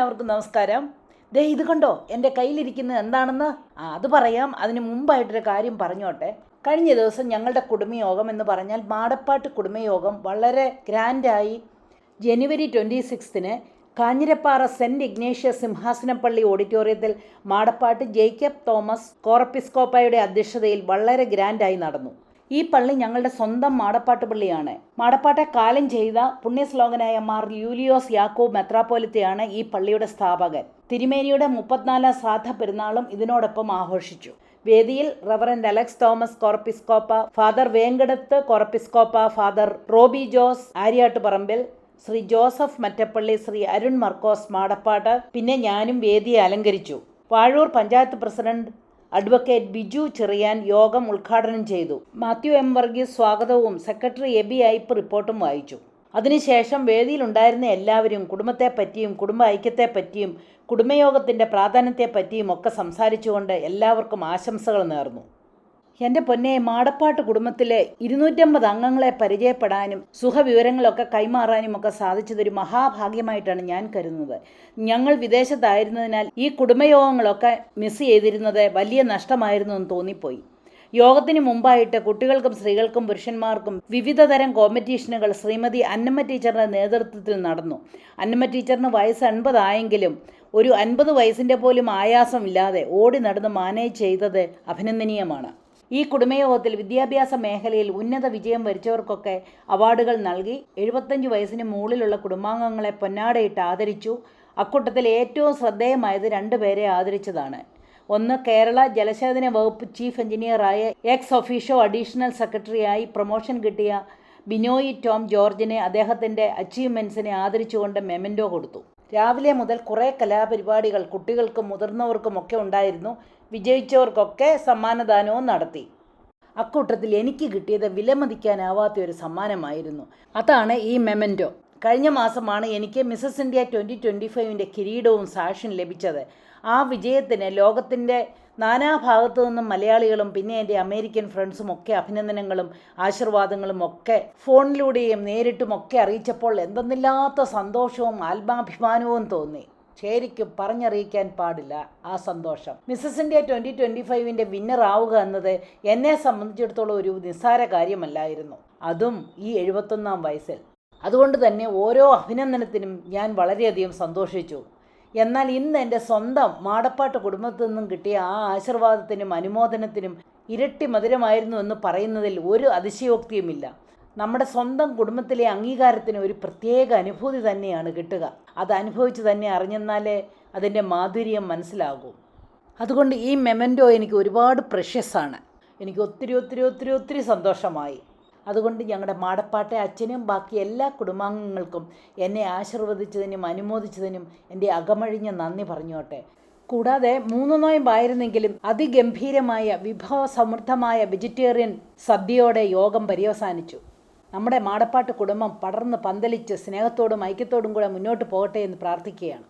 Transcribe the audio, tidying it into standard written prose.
എല്ലാവർക്കും നമസ്കാരം. ഇത് കണ്ടോ എൻ്റെ കയ്യിലിരിക്കുന്നത് എന്താണെന്ന്? അത് പറയാം. അതിന് മുമ്പായിട്ടൊരു കാര്യം പറഞ്ഞോട്ടെ. കഴിഞ്ഞ ദിവസം ഞങ്ങളുടെ കുടുംബയോഗം എന്ന് പറഞ്ഞാൽ മാടപ്പാട്ട് കുടുംബയോഗം വളരെ ഗ്രാൻഡായി ജനുവരി 26 കാഞ്ഞിരപ്പാറ സെൻറ്റ് ഇഗ്നേഷ്യസ് സിംഹാസനപ്പള്ളി ഓഡിറ്റോറിയത്തിൽ മാടപ്പാട്ട് ജേക്കബ് തോമസ് കോറപ്പിസ്കോപ്പയുടെ അധ്യക്ഷതയിൽ വളരെ ഗ്രാൻഡായി നടന്നു. ഈ പള്ളി ഞങ്ങളുടെ സ്വന്തം മാടപ്പാട്ട് പള്ളിയാണ്. മാടപ്പാട്ടെ കാലം ചെയ്ത പുണ്യശ്ലോകനായ മാർ യൂലിയോസ് യാക്കോബ് മെത്രാപ്പോലിത്തയാണ് ഈ പള്ളിയുടെ സ്ഥാപകൻ. തിരുമേനിയുടെ 34 ശ്രാദ്ധ പെരുന്നാളും ഇതിനോടൊപ്പം ആഘോഷിച്ചു. വേദിയിൽ റവറൻഡ് അലക്സ് തോമസ് കോറപ്പിസ്കോപ്പ, ഫാദർ വേങ്കടത്ത് കോറപ്പിസ്കോപ്പ, father Roby Jose Aryattuparambil, Shri Joseph Mattappally, Shri Arun Markose Madappattu, പിന്നെ ഞാനും വേദിയെ അലങ്കരിച്ചു. വാഴൂർ പഞ്ചായത്ത് പ്രസിഡന്റ് അഡ്വക്കേറ്റ് ബിജു ചെറിയാൻ യോഗം ഉദ്ഘാടനം ചെയ്തു. മാത്യു എം വർഗീസ് സ്വാഗതവും സെക്രട്ടറി എബി ഐപ്പ് റിപ്പോർട്ടും വായിച്ചു. അതിനുശേഷം വേദിയിലുണ്ടായിരുന്ന എല്ലാവരും കുടുംബത്തെപ്പറ്റിയും കുടുംബ ഐക്യത്തെപ്പറ്റിയും കുടുംബയോഗത്തിൻ്റെ പ്രാധാന്യത്തെപ്പറ്റിയും ഒക്കെ സംസാരിച്ചുകൊണ്ട് എല്ലാവർക്കും ആശംസകൾ നേർന്നു. എൻ്റെ പൊന്നെ, മാടപ്പാട്ട് കുടുംബത്തിലെ 250 അംഗങ്ങളെ പരിചയപ്പെടാനും സുഖവിവരങ്ങളൊക്കെ കൈമാറാനും ഒക്കെ സാധിച്ചതൊരു മഹാഭാഗ്യമായിട്ടാണ് ഞാൻ കരുതുന്നത്. ഞങ്ങൾ വിദേശത്തായിരുന്നതിനാൽ ഈ കുടുംബയോഗങ്ങളൊക്കെ മിസ് ചെയ്തിരുന്നത് വലിയ നഷ്ടമായിരുന്നു എന്ന് തോന്നിപ്പോയി. യോഗത്തിന് മുമ്പായിട്ട് കുട്ടികൾക്കും സ്ത്രീകൾക്കും പുരുഷന്മാർക്കും വിവിധതരം കോമ്പറ്റീഷനുകൾ ശ്രീമതി അന്നമ്മ ടീച്ചറുടെ നേതൃത്വത്തിൽ നടന്നു. അന്നമ്മ ടീച്ചറിന് വയസ്സ് 80 ആയെങ്കിലും ഒരു 50 വയസ്സിൻ്റെ പോലും ആയാസമില്ലാതെ ഓടി നടന്ന് മാനേജ് ചെയ്തത് അഭിനന്ദനീയമാണ്. ഈ കുടുംബയോഗത്തിൽ വിദ്യാഭ്യാസ മേഖലയിൽ ഉന്നത വിജയം വരിച്ചവർക്കൊക്കെ അവാർഡുകൾ നൽകി 75 വയസ്സിന് മുകളിലുള്ള കുടുംബാംഗങ്ങളെ പൊന്നാടയിട്ട് ആദരിച്ചു. അക്കൂട്ടത്തിൽ ഏറ്റവും ശ്രദ്ധേയമായത് 2 പേരെ ആദരിച്ചതാണ്. ഒന്ന്, കേരള ജലസേചന വകുപ്പ് ചീഫ് എഞ്ചിനീയറായ എക്സ് ഒഫീഷ്യോ അഡീഷണൽ സെക്രട്ടറിയായി പ്രൊമോഷൻ കിട്ടിയ ബിനോയ് ടോം ജോർജിനെ അദ്ദേഹത്തിൻ്റെ അച്ചീവ്മെൻറ്റ്സിനെ ആദരിച്ചുകൊണ്ട് മെമൻറ്റോ കൊടുത്തു. രാവിലെ മുതൽ കുറേ കലാപരിപാടികൾ കുട്ടികൾക്കും മുതിർന്നവർക്കുമൊക്കെ ഉണ്ടായിരുന്നു. വിജയിച്ചവർക്കൊക്കെ സമ്മാനദാനവും നടത്തി. അക്കൂട്ടത്തിൽ എനിക്ക് കിട്ടിയത് വിലമതിക്കാനാവാത്ത ഒരു സമ്മാനമായിരുന്നു. അതാണ് ഈ മെമൻറ്റോ. കഴിഞ്ഞ മാസമാണ് എനിക്ക് മിസസ് ഇന്ത്യ 2025 കിരീടവും സാക്ഷ്യം ലഭിച്ചത്. ആ വിജയത്തിന് ലോകത്തിൻ്റെ നാനാഭാഗത്തു നിന്നും മലയാളികളും പിന്നെ എൻ്റെ അമേരിക്കൻ ഫ്രണ്ട്സും ഒക്കെ അഭിനന്ദനങ്ങളും ആശീർവാദങ്ങളും ഒക്കെ ഫോണിലൂടെയും നേരിട്ടുമൊക്കെ അറിയിച്ചപ്പോൾ എന്തെന്നില്ലാത്ത സന്തോഷവും ആത്മാഭിമാനവും തോന്നി. ശരിക്കും പറഞ്ഞറിയിക്കാൻ പാടില്ല ആ സന്തോഷം. മിസസ് ഇന്ത്യ 2025 വിന്നർ ആവുക എന്നത് എന്നെ സംബന്ധിച്ചിടത്തോളം ഒരു നിസ്സാര കാര്യമല്ലായിരുന്നു, അതും ഈ 71-ാം വയസ്സിൽ. അതുകൊണ്ട് തന്നെ ഓരോ അഭിനന്ദനത്തിനും ഞാൻ വളരെയധികം സന്തോഷിച്ചു. എന്നാൽ ഇന്ന് എൻ്റെ സ്വന്തം മാടപ്പാട്ട് കുടുംബത്തിൽ നിന്നും കിട്ടിയ ആ ആശീർവാദത്തിനും അനുമോദനത്തിനും ഇരട്ടി മധുരമായിരുന്നു എന്ന് പറയുന്നതിൽ ഒരു അതിശയോക്തിയുമില്ല. നമ്മുടെ സ്വന്തം കുടുംബത്തിലെ അംഗീകാരത്തിന് ഒരു പ്രത്യേക അനുഭൂതി തന്നെയാണ് കിട്ടുക. അത് അനുഭവിച്ച് തന്നെ അറിഞ്ഞെന്നാലേ അതിൻ്റെ മാധുര്യം മനസ്സിലാകൂ. അതുകൊണ്ട് ഈ മെമൻറ്റോ എനിക്ക് ഒരുപാട് പ്രഷ്യസാണ്. എനിക്ക് ഒത്തിരി ഒത്തിരി ഒത്തിരി ഒത്തിരി സന്തോഷമായി. അതുകൊണ്ട് ഞങ്ങളുടെ മാടപ്പാട്ടെ അച്ഛനും ബാക്കി എല്ലാ കുടുംബാംഗങ്ങൾക്കും എന്നെ ആശീർവദിച്ചതിനും അനുമോദിച്ചതിനും എൻ്റെ അകമഴിഞ്ഞ നന്ദി പറഞ്ഞോട്ടെ. കൂടാതെ 3 നോയമ്പായിരുന്നെങ്കിലും അതിഗംഭീരമായ വിഭവസമൃദ്ധമായ വെജിറ്റേറിയൻ സദ്യയോടെ യോഗം പര്യവസാനിച്ചു. നമ്മുടെ മാടപ്പാട്ട് കുടുംബം പടർന്ന് പന്തലിച്ച് സ്നേഹത്തോടും ഐക്യത്തോടും കൂടെ മുന്നോട്ട് പോകട്ടെ എന്ന് പ്രാർത്ഥിക്കുകയാണ്.